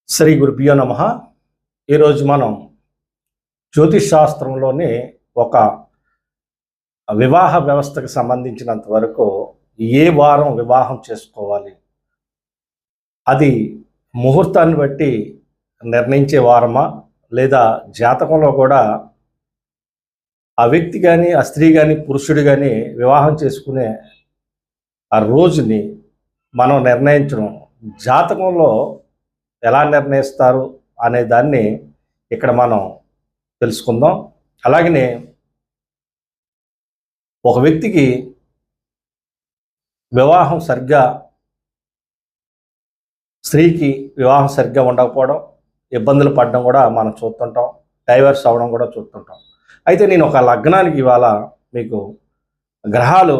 శ్రీ గురుభ్యో నమః. ఈరోజు మనం జ్యోతిష్ శాస్త్రంలోని ఒక వివాహ వ్యవస్థకు సంబంధించినంత వరకు ఏ వారం వివాహం చేసుకోవాలి, అది ముహూర్తాన్ని బట్టి నిర్ణయించే వారమా, లేదా జాతకంలో కూడా ఆ వ్యక్తి కానీ ఆ స్త్రీ కానీ పురుషుడు కానీ వివాహం చేసుకునే ఆ రోజుని మనం నిర్ణయించడం జాతకంలో ఎలా నిర్ణయిస్తారు అనే దాన్ని ఇక్కడ మనం తెలుసుకుందాం. అలాగనే ఒక వ్యక్తికి వివాహం సరిగ్గా, స్త్రీకి వివాహం సరిగ్గా ఉండకపోవడం, ఇబ్బందులు పడడం కూడా మనం చూస్తుంటాం, డైవర్స్ అవ్వడం కూడా చూస్తుంటాం. అయితే నేను ఒక లగ్నానికి ఇవాళ మీకు గ్రహాలు